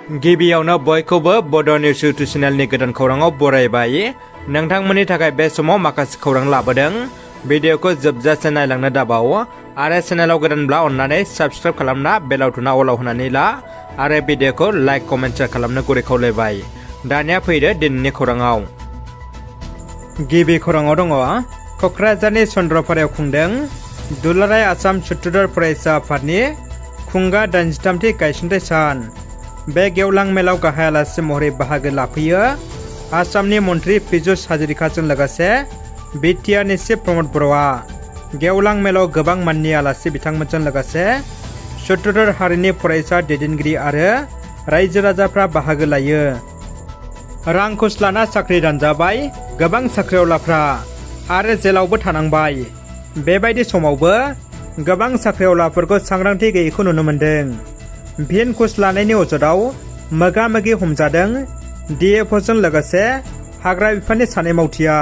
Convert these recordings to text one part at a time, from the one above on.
गिबियावनो बयखौबो बड' निउस इउटुब चेनेलनि गोदान खौराङाव बरायबाय। नोंथांमोननि थाखाय बे समाव माखासे खौरां लाबोदों। भिडिअखौ जोबजासे नायलांनो दाबाव आरो चेनेलाव गोदानब्ला अन्नानै साबस्क्राइब खालामना बेल आइकनआ अलाव होनानै ला आरो भिडिअखौ लाइक कमेन्ट शेयार खालामनो गुरै खावलायबाय। दानिया फैदो दिनैनि खौराङाव। गिबि खौराङाव दङ क'क्राझारनि चन्द्रपारायाव खुंदों दुलाराय आसाम सुथुर फरायसा आफादनि खुंगा 83थि गायसनथाइ सान। बे गेवलां मेलाव गाहाय आलासि महरै बाहागो लाफैयो आसामनि मन्त्रि पीयूष हाजरिकाजों लोगोसे बिटिआरनि चिफ प्रमद बर'आ। गेवलां मेलाव गोबां माननि आलासि बिथांमोनजों लोगोसे सुथुर हारिनि फरायसा दैदेनगिरि आरो रायजो राजाफ्रा बाहागो लायो। रां घुस लाना साख्रि दानजाबाय गोबां साख्रिआवलाफ्रा आरो जेलावबो थानांबाय। बेबायदि समावबो गोबां साख्रिआवलाफोरखौ सांग्रांथि गैयैखौ नुनो मोन्दों। फिन घुस लानायनि अजदाव मोगा मोगि हमजादों डिएफअजों लोगोसे हाग्रा बिफाननि सानै मावथिया।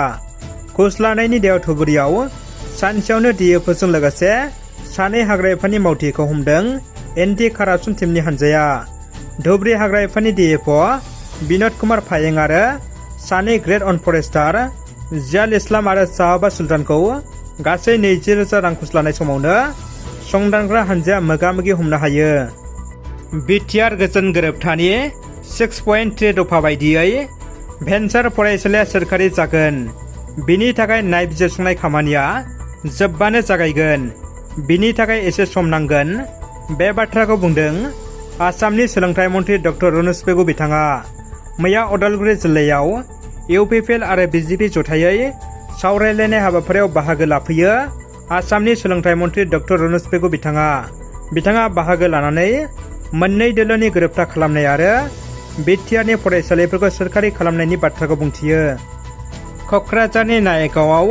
घुस लानायनि दायाव धुबुरियाव सानसेयावनो डिएफअजों लोगोसे सानै हाग्रा बिफाननि मावथिखौ हमदों एन्टि कारापसन टीमनि हानजाया। धुबुरि हाग्रा बिफाननि डिएफअ बिन'द कुमार फायें आरो सानै ग्रेड अन फरेस्टार जियाल इस्लाम आरो साहाबा सुल्तानखौ गासै 20,000 रां घुस लानाय समावनो संदानग्रा हानजाया मोगा मोगि हमनो हायो। बिटिआर गोजोन गोरोबथानि 6.3 दफा बायदियै भेन्सार फरायसालिया सोरखारि जागोन। बिनि थाखाय नायबिजिरसंनाय खामानिया जोबबानो जागायगोन। बिनि थाखाय एसे सम नांगोन। बे बाथ्राखौ बुंदों आसामनि सोलोंथाइ मन्त्रि डक्टर रनज पेगु बिथाङा। मैया अदालगुरि जिल्लायाव इउपिपिएल आरो बिजेपि जथायै सावरायलायनाय हाबाफारियाव बाहागो लाफैयो आसामनि सोलोंथाइ मन्त्रि डक्टर रनज पेगु बिथाङा बाहागो लानानै मोननै दोलोनि गोरोबथा खालामनाय आरो बिटिआरनि फरायसालिफोरखौ सोरखारि खालामनायनि बाथ्राखौ बुंथियो। क'क्राझारनि नायगावआव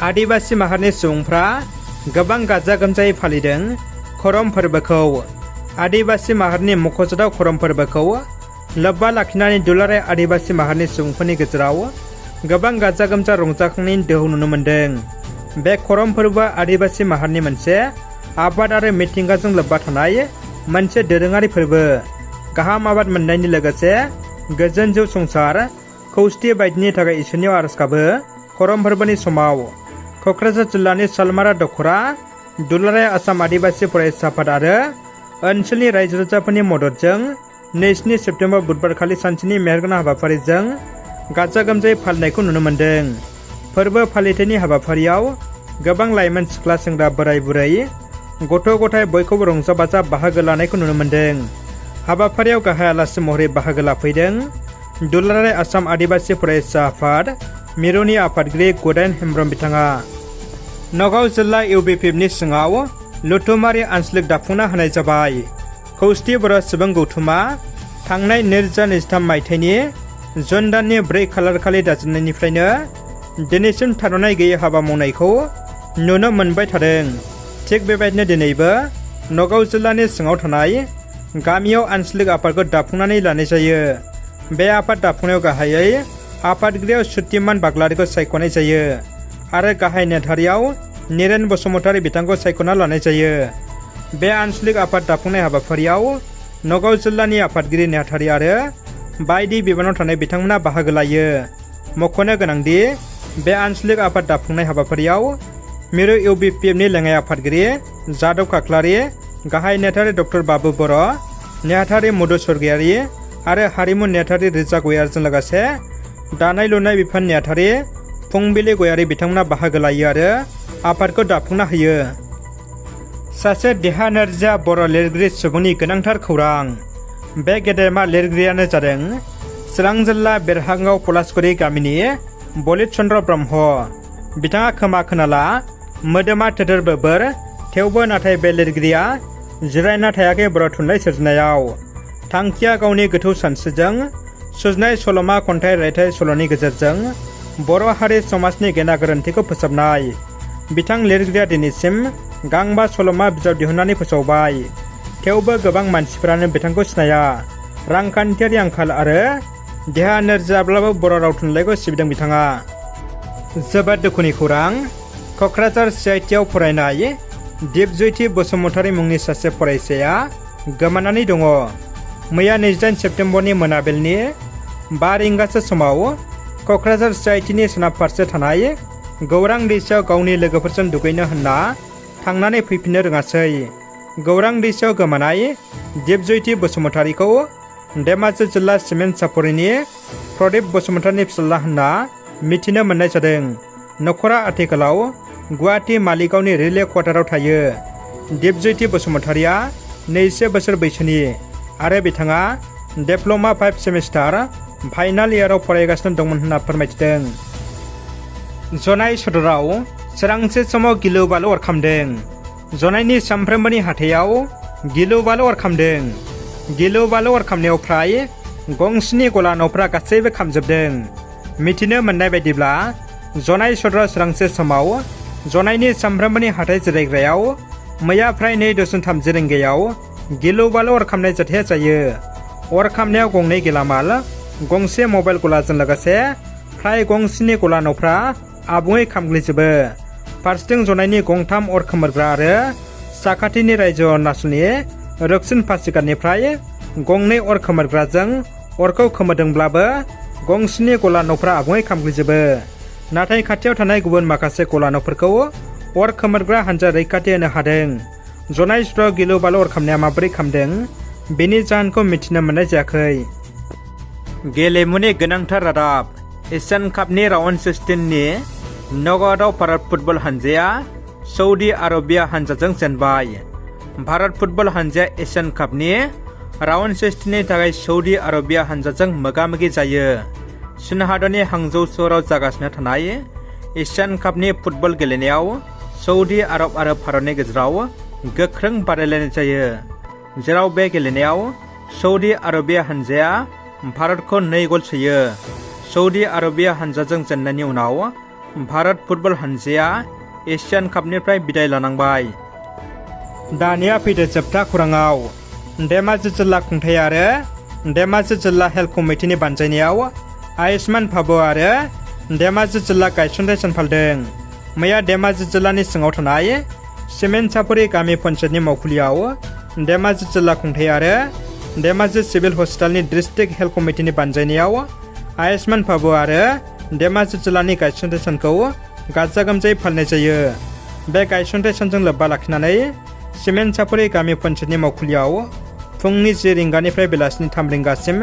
आदिबासि माहारिनि सुबुंफ्रा गोबां गाजा गोमजायै फालिदों करम फोरबोखौ। आदिबासि माहारिनि मख'जाथाव करम फोरबोखौ लोब्बा लाखिनानै दुलाराय आदिबासि माहारिनि सुबुंफोरनि गेजेराव गोबां गाजा गोमजा रंजाखांनायनि दोहौ नुनो मोन्दों। बे करम फोरबोआ आदिबासि माहारिनि मोनसे आबाद आरो मिथिंगाजों लोब्बा थानाय मोनसे दोरोङारि फोरबो। गाहाम आबाद मोननायनि लोगोसे गोजोन जिउ संसार खौसेथि बायदिनि थाखाय इसोरनियाव आरज गाबो। करम फोरबोनि समाव क'क्राझार जिल्लानि सालमारा दखरा दुलाराय आसाम आदिबासि फरायसा आफाद आरो ओनसोलनि रायजो राजाफोरनि मददजों 2 सेप्तेम्बर बुधबारखालि सानसेनि मेहेरगोनां हाबाफारिजों गाजा गोमजायै फालिनायखौ नुनो मोन्दों। फोरबो फालिथायनि हाबाफारियाव गोबां लाइमोन सिख्ला सेंग्रा बोराय बुरै गथ' गथाय बयखौबो रंजा बाजा बाहागो लानायखौ नुनो मोन्दों। हाबाफारियाव गाहाय आलासि महरै बाहागो लाफैदों दुलाराय आसाम आदिबासि फरायसा आफाद मिरुनि आफादगिरि गदायन हेम्ब्रम बिथाङा। नगाव जिल्ला इउपिपिएलनि सिङाव लुथुमारि आनसलिक दाफुंना होनाय जाबाय। खौसेथि बर' सुबुं गौथुमा थांनाय 2023 मायथाइनि जुन दाननि 4 खालारखालि दाजेननायनिफ्रायनो दिनैसिम थाद'नाय गैयै हाबा मावनायखौ नुनो मोनबाय थादों। थिग बेबायदिनो दिनैबो नगाव जिल्लानि सिङाव थानाय गामियाव आनसलिक आफादखौ दाफुंनानै लानाय जायो। बे आफाद दाफुंनायाव गाहायै आफादगिरियाव सुतिमान बाग्लारिखौ सायख'नाय जायो आरो गाहाय नेहाथारियाव निरेन बसुमतारी बिथांखौ सायख'ना लानाय जायो। बे आनसलिक आफाद दाफुंनाय हाबाफारियाव नगाव जिल्लानि आफादगिरि नेहाथारि आरो बायदि बिबानाव थानाय बिथांमोना बाहागो लायो। मख'नो गोनांदि बे आनसलिक आफाद दाफुंनाय हाबाफारियाव मिरु इउपिपिएलनि लेङाइ आफादगिरि जादव खाख्लारि, गाहाय नेहाथारि डक्टर बाबु बर', नेहाथारि मधु स्वर्गियारि आरो हारिमु नेहाथारि रिजा गयारिजों लोगोसे दानाय लुनाय बिफान नेहाथारि फुंबिलि गयारि बिथांमोना बाहागो लायो आरो आफादखौ दाफुंना होयो। सासे देहा नोरजिया बर' लिरगिरि सुबुंनि गोनांथार खौरां। बे गेदेमा लिरगिरियानो जादों चिरां जिल्ला बेरहांगाव पलासगुरि गामिनि बलित चन्द्र ब्रह्म। बिथाङा खोमा खोनाला मोदोमा थोथोर बोबोर, थेवबो नाथाय बे लिरगिरिया जिरायना थायाखै बर' थुनलाइ सोरजिनायाव। थांखिया गावनि गोथौ सानस्रिजों सुजुनाय सल'मा खन्थाइ रायथाइ सल'नि गेजेरजों बर' हारि समाजनि गेना गोरोन्थिखौ फोसाबनाय। बिथां लिरगिरिया दिनैसिम गांबा सल'मा बिजाब दिहुननानै फोसावबाय। थेवबो गोबां मानसिफोरानो बिथांखौ सिनाया। रांखान्थियारि आंखाल आरो देहा नोरजियाब्लाबो बर' राव थुनलाइखौ सिबिदों बिथाङा। जोबोद दुखुनि खौरां। क'क्राझार CITआव फरायनाय दिपज्योति बसुमतारी मुंनि सासे फरायसाया गोमानानै दङ। मैया 28 सेप्तेम्बरनि मोनाबिलिनि 5 रिंगासो समाव क'क्राझार CITनि सोनाब फारसे थानाय गौरां दैसायाव गावनि लोगोफोरजों दुगैनो होनना थांनानै फैफिननो रोङासै। गौरां दैसायाव गोमानाय दिपजयति बसुमतारीखौ धेमाजि जिल्ला सिमेन्ट सापरिनि प्रदीप बसुमतारीनि फिसाज्ला होनना मिथिनो मोननाय जादों। नखरा आथिखालाव गुवाहाटी मालिगावनि रिले क्वार्टाराव थायो। दिपजयति बसुमतारीया 22 बोसोर बैसोनि आरो बिथाङा डिप्ल'मा 5 सेमिस्टार फाइनाल इयाराव फरायगासिनो दंमोन होनना फोरमायथिदों। जनाय सदराव सोरांसे समाव गिलु बालु अरखामदों। जनायनि सानफ्रोमबोनि हाथायाव गिलु बालु अरखामदों। गिलु बालु अरखामनायाव फ्राय गंस्नि गला न'फ्रा गासैबो खामजोबदों। मिथिनो मोननाय बायदिब्ला जनाय सदराव सोरांसे समाव जनायनि सानफ्रोमबोनि हाथाय जिरायग्रायाव मैया फ्राय 2:30 रिंगायाव गिलु बालु अरखामनाय जाथाया जायो। अरखामनायाव गंनै गेलामाल, गंसे मबाइल गलाजों लोगोसे फ्राय गंस्नि गला न'फ्रा आबुङै खामग्लिजोबो। फारसेथिं जनायनि गंथाम अर खोमोरग्रा आरो साखाथिनि रायजो अरुणाचलनि रोक्सिन पासिघाटनिफ्राय गंनै अर खोमोरग्राजों अरखौ खोमोरदोंब्लाबो गंस्नि गला न'फ्रा आबुङै खामग्लिजोबो। नाथाय खाथियाव थानाय गुबुन माखासे गला न'फोरखौ अर खोमोरग्रा हानजा रैखाथि होनो हादों। जनाय सदराव गिलु बालु अरखामनाया माबोरै खामदों बेनि जाहोनखौ मिथिनो मोननाय जायाखै। गेलेमुनि गोनांथार रादाब। एशियान कापनि राउन्ड 16नि नकआउटआव भारत फुटबल हानजाया सौदी आरबिया हानजाजों जेनबाय। भारत फुटबल हानजाया एशियान कापनि राउन्ड 16नि थाखाय सौदी आरबिया हानजाजों मोगा-मोगि जायो। चीन हादरनि हांजौ सोहोराव जागासिनो थानाय एशियान कापनि फुटबल गेलेनायाव सौदी आरब आरो भारतनि गेजेराव गोख्रों बादायलायनाय जायो, जेराव बे गेलेनायाव सौदी आरबिया हानजाया भारतखौ 2 गल सोयो। सौदी आरबिया हानजाजों जेननायनि उनाव भारत फुटबल हानजाया एशियान कापनिफ्राय बिदाय लानांबाय। दानिया फैदो जोबथा खौराङाव। धेमाजि जिल्ला खुंथाय आरो धेमाजि जिल्ला हेल्थ कमिटिनि बानजायनायाव आयुष्मान भाबो आरो धेमाजि जिल्ला गायसनथाय सान फालिदों। मैया धेमाजि जिल्लानि सिङाव थानाय सिमेन्ट सापरि गामि पन्चायतनि मावखुलियाव धेमाजि जिल्ला खुंथाय आरो धेमाजि सिभिल हस्पिटालनि डिस्ट्रिक्ट हेल्थ कमिटिनि बानजायनायाव आयुष्मान भाबो आरो धेमाजि जिल्लानि गायसनथाय सानखौ गाजा गोमजायै फालिनाय जायो। बे गायसनथाय सानजों लोब्बा लाखिनानै सिमेन्ट सापरि गामि पन्चायतनि मावखुलियाव फुंनि 10 रिंगानिफ्राय बेलासिनि 3 रिंगासिम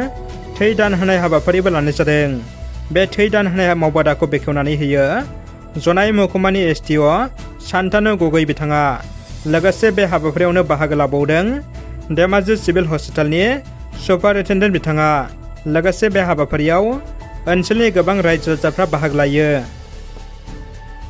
थै दान होनाय हाबाफारिबो लानाय जादों। बे थै दान होनाय मावबादाखौ बेखेवनानै होयो जनाय महकुमानि SDO शान्तानु गगৈ बिथाङा। लोगोसे बे हाबाफारियावनो बाहागो लाबावदों धेमाजि सिभिल हस्पिटालनि सुपारिनटेन्डेन्ट बिथाङा। लोगोसे बे हाबाफारियाव ओनसोलनि गोबां रायजो राजाफ्रा बाहागो लायो।